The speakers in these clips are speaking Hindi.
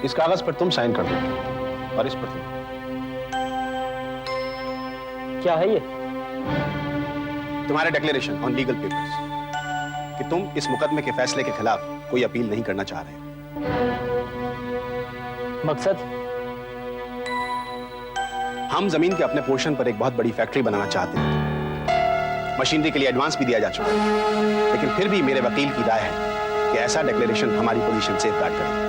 इस कागज पर तुम साइन कर दो और इस पर तुम। क्या है ये? तुम्हारा डिक्लेरेशन ऑन लीगल पेपर्स कि तुम इस मुकदमे के फैसले के खिलाफ कोई अपील नहीं करना चाह रहे हो। मकसद? हम जमीन के अपने पोर्शन पर एक बहुत बड़ी फैक्ट्री बनाना चाहते हैं। मशीनरी के लिए एडवांस भी दिया जा चुका है, लेकिन फिर भी मेरे वकील की राय है कि ऐसा डिक्लेरेशन हमारी पोजीशन सेफगार्ड करेगा।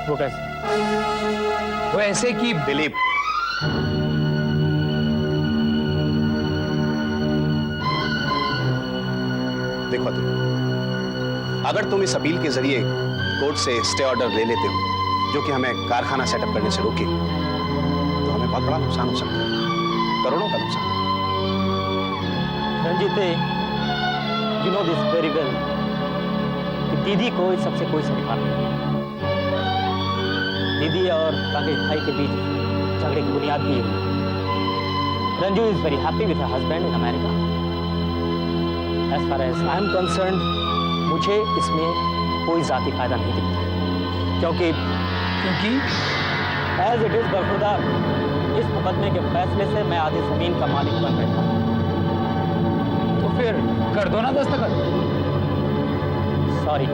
वो कैसे? वो ऐसे कि दिलीप, देखो तुम, अगर तुम इस अपील के जरिए कोर्ट से स्टे ऑर्डर ले लेते हो जो कि हमें कारखाना सेटअप करने से रोके, तो हमें बहुत बड़ा नुकसान हो सकता है, करोड़ों का नुकसान। रंजीते, you know this very well कि दीदी को इस सबसे कोई सरोकार नहीं। दीदी और राकेश भाई के बीच झगड़े की बुनियाद भी है। Ranju is very happy with her husband in America. As far as I am concerned, मुझे इसमें कोई जाती फायदा नहीं दिखता, क्योंकि एज इट इज बरखुरदार इस मुकदमे के फैसले से मैं आधी जमीन का मालिक बन बैठा हूं। तो फिर कर दो ना दस्तखत। सॉरी।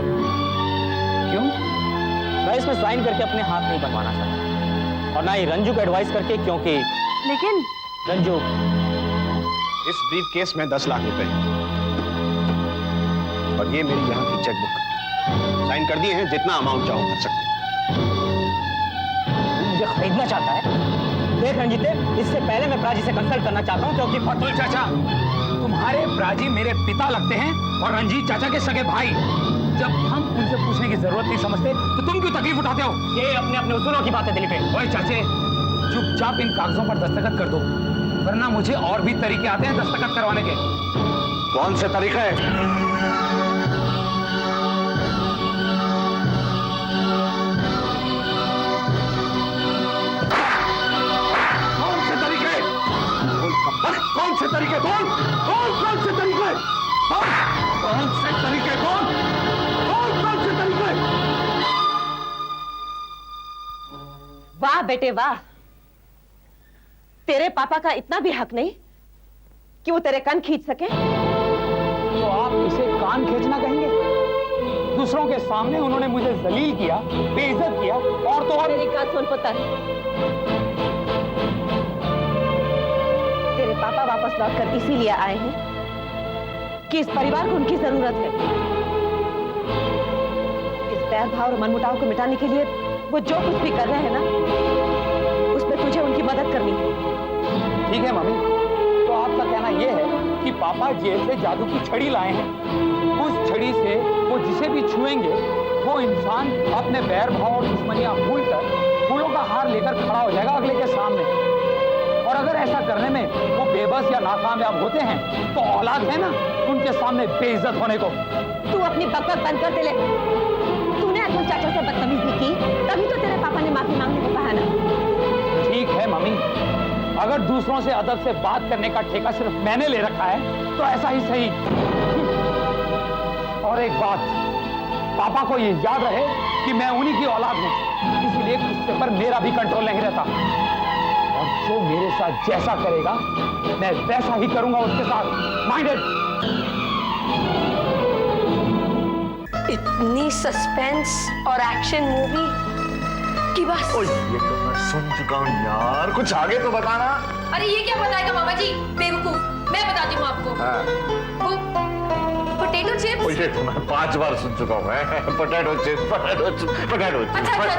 क्यों? मैं इसमें साइन करके अपने हाथ नहीं बनवाना चाहता, और ना ही रंजू को एडवाइस करके, क्योंकि लेकिन रंजू, इस ब्रीफ केस में 10 लाख रुपए हैं और ये मेरी यहाँ की चेकबुक, साइन कर दिए हैं, जितना अमाउंट चाहो भर सकते हैं। मुझे खरीदना चाहता है? देख रंजीते, इससे पहले मैं प्राची से कंसल्ट करना चाहता हूँ, क्योंकि अतुल चाचा, तुम्हारे प्राची मेरे पिता लगते हैं और रंजीत चाचा के सगे भाई। जब हम उनसे पूछने की जरूरत नहीं समझते तो तुम क्यों तकलीफ उठाते हो? ये अपने अपने उसूलों की बात है दिलीप। ओए चाचे, चुपचाप इन कागजों पर दस्तखत कर दो, वरना मुझे और भी तरीके आते हैं दस्तखत करवाने के। कौन से तरीका है? कौन से तरीके? कौन से तरीके? कौन से तरीके? कौन से तरीके? कौन से तरीके? वाह बेटे वाह, तेरे पापा का इतना भी हक नहीं कि वो तेरे कान खींच सके। तो आप इसे कान खींचना कहेंगे? दूसरों के सामने उन्होंने मुझे जलील किया, बेइज्जत किया, और तो और। मेरी बात सुन पुत्र, तेरे पापा वापस लौटकर इसीलिए आए हैं कि इस परिवार को उनकी जरूरत है। इस बैर भाव और मनमुटाव को मिटाने के लिए वो जो कुछ भी कर रहे हैं ना, उसमें तुझे उनकी मदद करनी है। ठीक है मम्मी, तो आपका कहना यह है कि पापा जेल से जादू की छड़ी लाए हैं। उस छड़ी से वो जिसे भी छुएंगे वो इंसान अपने बैर भाव और दुश्मनियां भूलकर फूलों का हार लेकर खड़ा हो जाएगा अगले के सामने। और अगर ऐसा करने में वो बेबस या नाकामयाब होते हैं तो औलाद है ना उनके सामने बेइज्जत होने को। तू अपनी बकवास बंद कर दे ले। तूने अतुल चाचा से बदतमीजी की, तभी तो तेरे पापा ने माफी मांगने को कहा ना। ठीक है मम्मी, अगर दूसरों से अदब से बात करने का ठेका सिर्फ मैंने ले रखा है तो ऐसा ही सही। और एक बात, पापा को ये याद रहे कि मैं उन्हीं की औलाद हूं, इसलिए गुस्से पर मेरा भी कंट्रोल नहीं रहता। और जो मेरे साथ जैसा करेगा मैं वैसा ही करूंगा उसके साथ। माइंडेड। इतनी सस्पेंस और एक्शन मूवी की बस। ये तो मैं सुन चुका हूँ यार, कुछ आगे तो बताना। अरे ये क्या बताएगा मामा जी, बेवकूफ। मैं बताती हूँ आपको। हाँ। वो पोटैटो चिप्स। ये तो मैं 5 बार सुन चुका हूँ। Potato chips, potato chips, potato chips.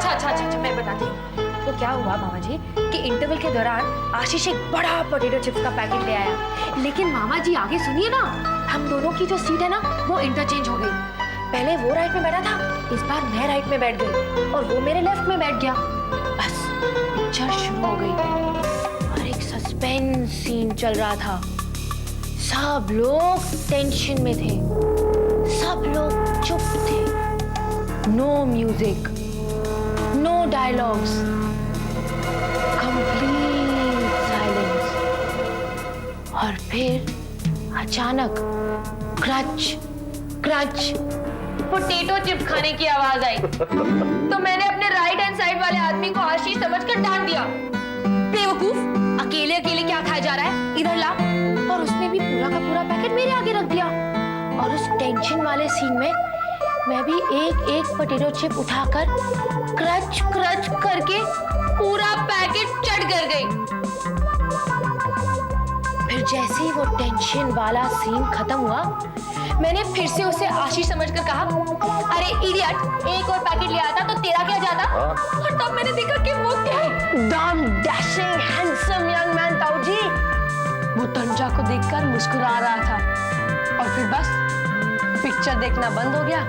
अच्छा, मैं बताती हूँ। तो क्या हुआ मामा जी कि इंटरवल के दौरान आशीष एक बड़ा पोटैटो चिप्स का पैकेट ले आया, लेकिन मामा जी आगे सुनिए ना, हम दोनों की जो सीट है ना वो इंटरचेंज हो गई। पहले वो राइट में बैठा था, इस बार मैं राइट में बैठ गई और वो मेरे लेफ्ट में बैठ गया। बस पिक्चर शुरू हो गई और एक सस्पेंस सीन चल रहा था। सब लोग टेंशन में थे, सब लोग चुप थे। No music, no dialogues, complete silence. और फिर अचानक क्रच क्रच पोटैटो चिप्स खाने की आवाज आई तो मैंने अपने राइट हैंड साइड वाले आदमी को आशीष समझकर डांट दिया। बेवकूफ, अकेले अकेले क्या खाया जा रहा है, इधर ला। और उसने भी पूरा का पूरा पैकेट मेरे आगे रख दिया। और उस टेंशन वाले सीन में मैं भी एक एक पोटैटो चिप उठाकर क्रच क्रच करके पूरा पैकेट चट कर गई। फिर जैसे ही वो टेंशन वाला सीन खत्म हुआ, मैंने फिर से उसे आशीष समझकर कहा, अरे इडियट, एक और पैकेट ले आता तो तेरा क्या जाता। और तब मैंने देखा कि वो क्या है, don dashing handsome young man ताऊ जी। वो तंजा को देखकर मुस्कुरा रहा था और फिर बस पिक्चर देखना बंद हो गया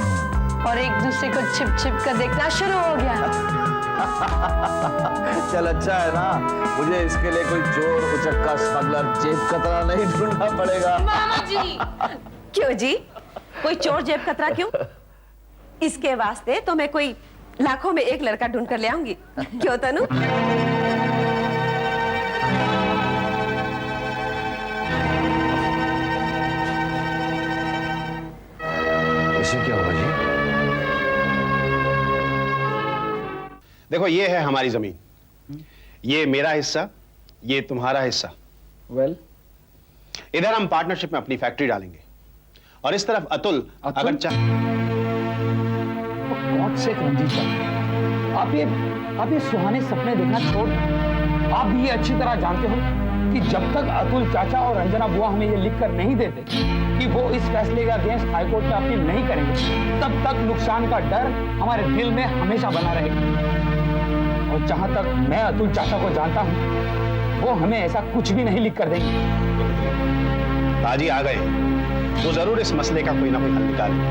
और एक दूसरे को छिप छिप कर देखना शुरू हो गया। चल अच्छा है ना, मुझे इसके लिए कोई चोर उचक्का स्मगलर जेब कतरा नहीं ढूंढना पड़ेगा। मामा जी। क्यों जी, कोई चोर जेब कतरा क्यों? इसके वास्ते तो मैं कोई लाखों में एक लड़का ढूंढ कर ले आऊंगी। क्यों तनु? इसे क्या हुआ जी? देखो, ये है हमारी जमीन, ये मेरा हिस्सा, ये तुम्हारा हिस्सा। वेल, इधर हम पार्टनरशिप में अपनी फैक्ट्री डालेंगे और इस तरफ अतुल अगर गॉड से रंजीत सर, आप ये सुहाने सपने देखना छोड़। आप भी ये अच्छी तरह जानते हो कि जब तक अतुल चाचा और रंजना बुआ हमें ये लिखकर नहीं देते कि वो इस फैसले के अगेंस्ट हाईकोर्ट में अपील नहीं करेंगे, तब तक नुकसान का डर हमारे दिल में हमेशा बना रहेगा। और जहां तक मैं अतुल चाचा को जानता हूं, वो हमें ऐसा कुछ भी नहीं लिख कर देंगे। ताजी आ गए तो जरूर इस मसले का कोई ना कोई हल निकालेंगे।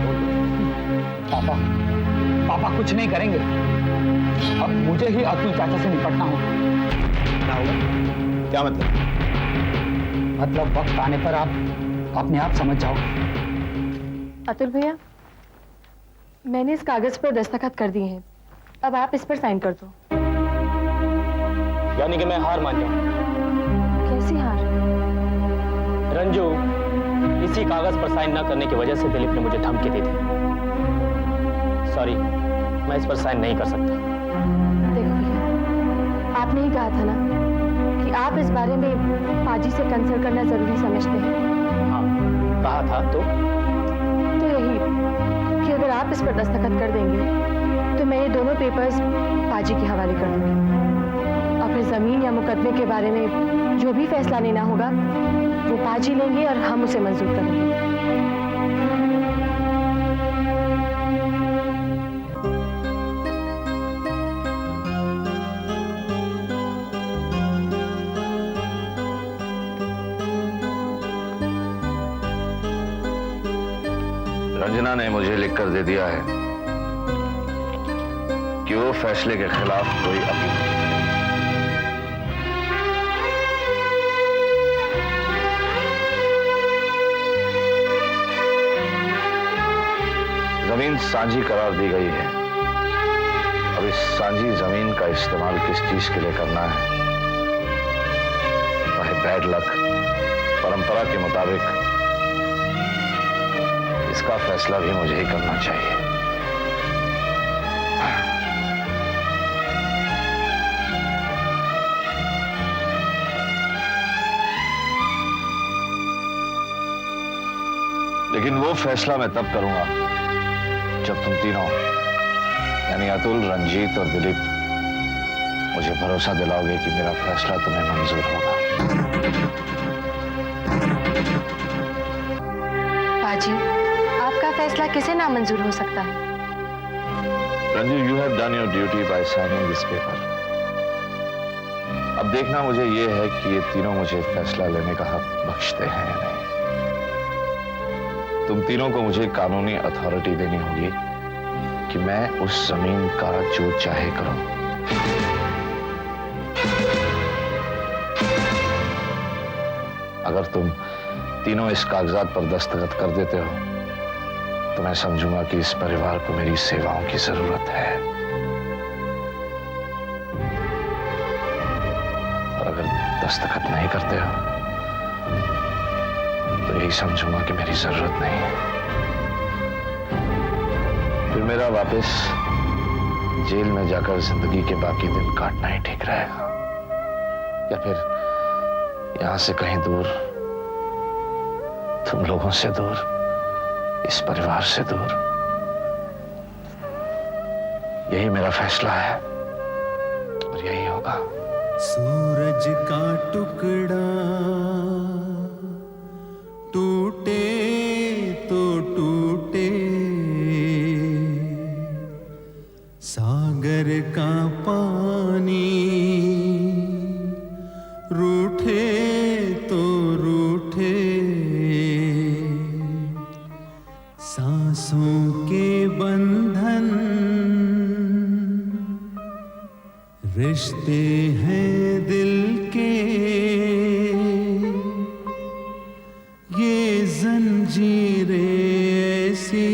पापा कुछ नहीं करेंगे। अब मुझे ही अतुल चाचा से निपटना होगा। क्या होगा? क्या मतलब? मतलब वक्त आने पर आप अपने आप समझ जाओगे। अतुल भैया, मैंने इस कागज पर दस्तखत कर दिए हैं, अब आप इस पर साइन कर दो। यानी कि मैं हार मान जाऊं? कैसी हार? रंजू, इसी कागज पर साइन न करने की वजह से दिलीप ने मुझे धमकी दी थी। सॉरी, मैं इस पर साइन नहीं कर सकता। देखो भैया, आपने ही कहा था ना कि आप इस बारे में पाजी से कंसल्ट करना जरूरी समझते हैं। हाँ, कहा था तो यही कि अगर आप इस पर दस्तखत कर देंगे तो मैं ये दोनों पेपर्स पाजी के हवाले कर दूंगी और फिर जमीन या मुकदमे के बारे में जो भी फैसला लेना होगा वो पाजी लेंगे और हम उसे मंजूर करेंगे। रंजना ने मुझे लिखकर दे दिया है कि वो फैसले के खिलाफ कोई अपील नहीं। जमीन साझी करार दी गई है। अब इस साझी जमीन का इस्तेमाल किस चीज के लिए करना है, वह बैड लक परंपरा के मुताबिक इसका फैसला भी मुझे ही करना चाहिए। लेकिन वो फैसला मैं तब करूंगा जब तुम तीनों, यानी अतुल, रंजीत और दिलीप, मुझे भरोसा दिलाओगे कि मेरा फैसला तुम्हें मंजूर होगा। पाजी, आपका फैसला किसे नामंजूर हो सकता है? Ranju, you have done your duty by signing this paper. अब देखना मुझे ये है कि ये तीनों मुझे फैसला लेने का हक बख्शते हैं या नहीं। तुम तीनों को मुझे कानूनी अथॉरिटी देनी होगी कि मैं उस जमीन का जो चाहे करूं। अगर तुम तीनों इस कागजात पर दस्तखत कर देते हो तो मैं समझूंगा कि इस परिवार को मेरी सेवाओं की जरूरत है, और अगर दस्तखत नहीं करते हो तो यही समझूंगा कि मेरी जरूरत नहीं है। फिर मेरा वापस जेल में जाकर जिंदगी के बाकी दिन काटना ही ठीक रहेगा, या फिर यहां से कहीं दूर, तुम लोगों से दूर, इस परिवार से दूर। यही मेरा फैसला है और यही होगा। सूरज का टुकड़ा टूटे तो टूटे, सागर का पानी रूठे तो रूठे, सांसों के बंधन रिश्ते हैं दिल के, ये जंजीरें ऐसी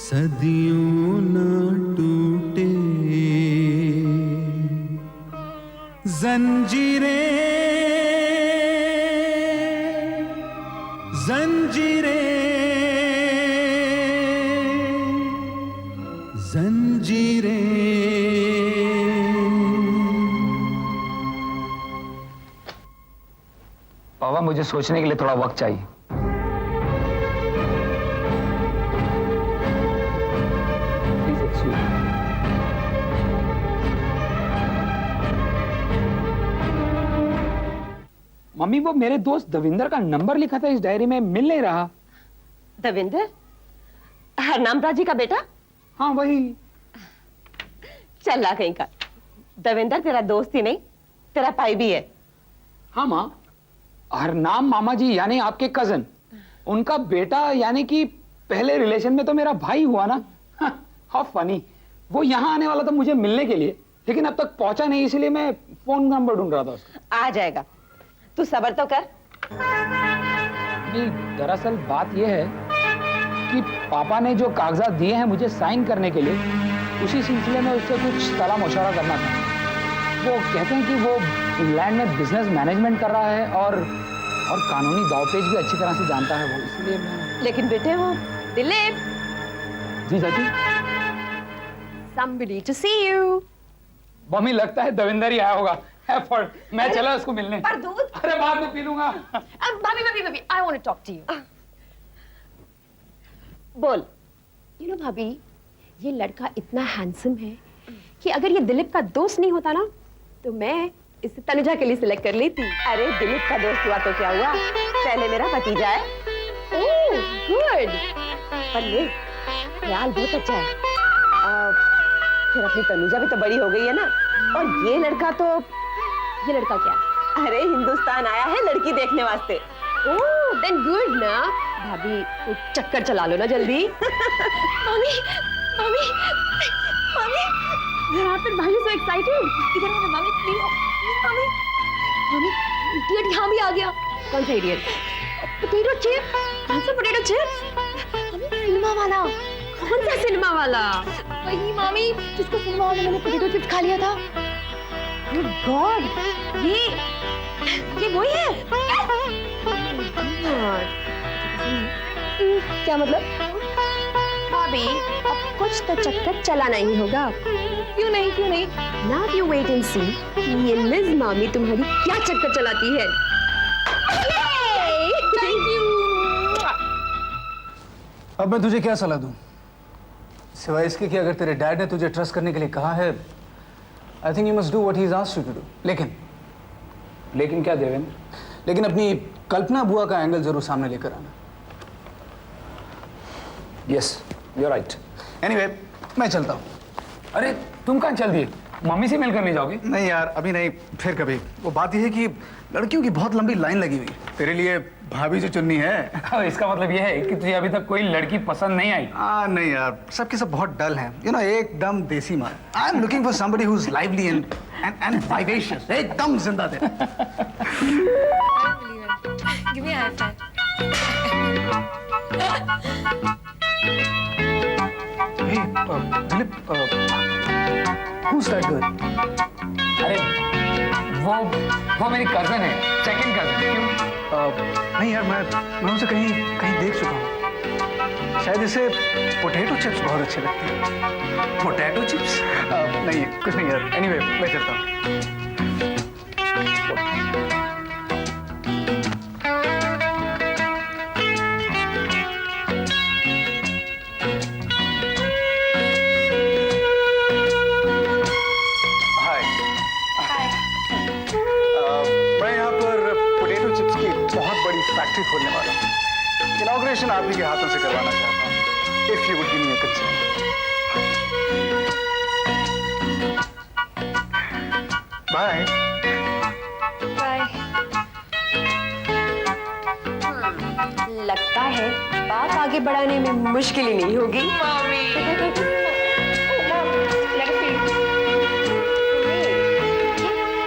सदियों न टूटे। जंजीरें जंजीरें जंजीरें। बाबा मुझे सोचने के लिए थोड़ा वक्त चाहिए। Please excuse me. मम्मी वो मेरे दोस्त दविंदर का नंबर लिखा था इस डायरी में, मिल नहीं रहा। दविंदर, हरनामरा जी का बेटा? हाँ वही। चल ला कहीं का। दविंदर तेरा दोस्त ही नहीं, तेरा भाई भी है। हाँ माँ, हरनाम मामा जी यानी आपके कजन, उनका बेटा यानी कि पहले रिलेशन में तो मेरा भाई हुआ ना। How funny. वो यहाँ आने वाला था मुझे मिलने के लिए, लेकिन अब तक पहुंचा नहीं, इसलिए मैं फोन नंबर ढूंढ रहा था उसका। आ जाएगा, तू सब्र तो कर। नहीं, दरअसल बात यह है कि पापा ने जो कागजात दिए हैं मुझे साइन करने के लिए, उसी सिलसिले में उससे कुछ सलाह मशवरा करना था। वो कहते हैं कि वो इंग्लैंड में बिजनेस मैनेजमेंट कर रहा है और कानूनी दावपेच भी अच्छी तरह से जानता है वो, इसलिए मैं। लेकिन बेटे वो दिलीप, जी चाची। somebody to see you। Mummy लगता है दविंदर ही आया होगा। मैं चला उसको मिलने। पर दूध? अरे बाद में पी लूंगा। भाभी, I want to talk to you। बोल। You know भाभी, ये लड़का इतना हैंडसम है कि अगर ये दिलीप का दोस्त नहीं होता ना, तो मैं इसे तनुजा के लिए सिलेक्ट कर लेती। अरे दिलीप का दोस्त हुआ तो क्या हुआ, पहले मेरा भतीजा है। Oh good. पर ले, ख्याल बहुत अच्छा है। फिर अपनी तनुजा भी तो बड़ी हो गई है ना, और ये लड़का क्या? अरे हिंदुस्तान आया है लड़की देखने वास्ते। ओह देन गुड ना। भाभी कोई चक्कर चला लो ना जल्दी। Mummy mummy mummy, What happened? Why are you so excited? इधर आओ ना mummy, please mummy. Mummy idiot यहाँ भी आ गया। कौन सा इडियट? Potato chips. कौन सा पोटैटो चिप्स? मम्मी सिनेमा वाला। कौन सा सिनेमा वाला? वही मम्मी जिसको सिनेमा वाले मैंने पोटैटो चिप्स खा लिया था। गुड गॉड, ये वही है। क्या मतलब? भाभी अब कुछ तो चक्कर चलाना ही होगा। क्यों नहीं? Now you wait and see ये लिज मामी तुम्हारी क्या चक्कर चलाती है। Thank you। अब मैं तुझे क्या सलाह दूं, सिवाय इसके कि अगर तेरे डैड ने तुझे ट्रस्ट करने के लिए कहा है, I think you must do what he is asked you to do. लेकिन क्या देवेंद्र? लेकिन अपनी कल्पना बुआ का एंगल जरूर सामने लेकर आना। Yes you are right. Anyway, मैं चलता हूँ। अरे तुम कहाँ चल दिए? मम्मी से मिलकर नहीं जाओगे? नहीं यार, अभी नहीं, फिर कभी। वो बात यह है कि लड़कियों की बहुत लंबी लाइन लगी हुई है। तेरे लिए भाभी जो चुननी है। इसका मतलब यह है कि तुझे अभी तक कोई लड़की पसंद नहीं आई? नहीं यार, सबके सब बहुत डल हैं, यू नो, एकदम देसी माल। I am looking for somebody who is lively and vivacious, एकदम जिंदा दिल। Give me a high five। Hey, Dilip, who's that girl? अरे वो मेरी कजन है, सेकंड कजन। क्यों? नहीं यार, मैं उसे कहीं देख चुका हूँ। शायद इसे पोटैटो चिप्स बहुत अच्छे लगते हैं। Potato chips? नहीं, कुछ नहीं यार। एनीवे, मैं चलता हूँ। हाय। मैं यहाँ पर पोटैटो चिप्स की बहुत बड़ी फैक्ट्री खोलने वाला हूँ। इनॉग्रेशन आप ही के हाथों से करवाना चाहता हूँ। If you would give me a consent. Bye. लगता है बात आगे बढ़ाने में मुश्किल ही नहीं होगी। ये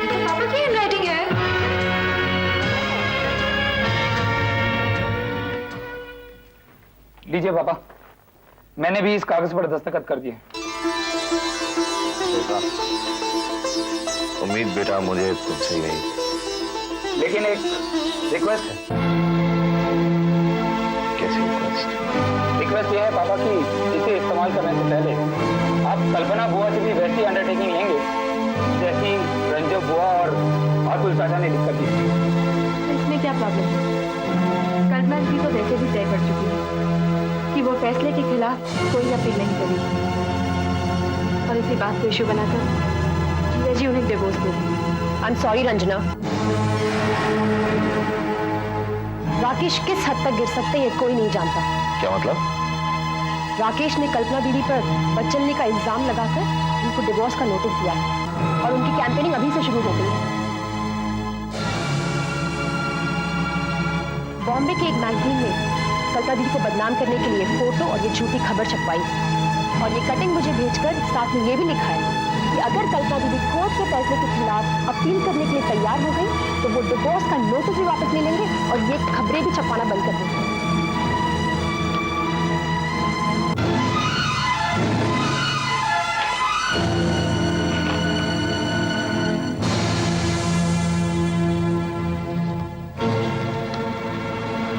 तो पापा की हैंडराइटिंग है। लीजिए पापा, मैंने भी इस कागज पर दस्तखत कर दिए। बेटा, उम्मीद बेटा मुझे तुमसे यही थी। लेकिन एक रिक्वेस्ट है। कैसी रिक्वेस्ट? रिक्वेस्ट ये है पापा कि इसे इस्तेमाल करने से पहले आप कल्पना बुआ से भी वैसी अंडरटेकिंग लेंगे जैसी रंजो बुआ और अतुल चाचा ने लिख कर दी। इसमें क्या प्रॉब्लम है? कल्पना जी तो वैसे भी तय कर चुकी है कि वो फैसले के खिलाफ कोई अपील नहीं करेगी, और इसी बात को इशू बनाकर जीजा जी उन्हें डिवोर्स दे देंगे। I am sorry Ranjana. Rakesh किस हद तक गिर सकते हैं ये कोई नहीं जानता। क्या मतलब? राकेश ने कल्पना दीदी पर बच्चनने का इल्जाम लगाकर उनको डिवोर्स का नोटिस दिया है और उनकी कैंपेनिंग अभी से शुरू हो गई है। बॉम्बे के एक मैगजीन में कल्पना दीदी को बदनाम करने के लिए फोटो और ये झूठी खबर छपवाई और ये कटिंग मुझे भेजकर साथ में ये भी लिखा है कि अगर कल्पना दीदी कोर्ट के फैसले के खिलाफ अपील करने के लिए तैयार हो गई तो वो डिवोर्स का नोटिस भी वापस ले लेंगे और ये खबरें भी छपवाना बंद कर देंगे।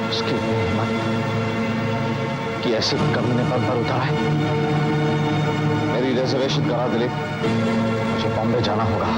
उसकी हिम्मत कि ऐसे कमीने पर उतरा है। मेरी रिजर्वेशन करा दिलीप, मुझे बॉम्बे जाना होगा।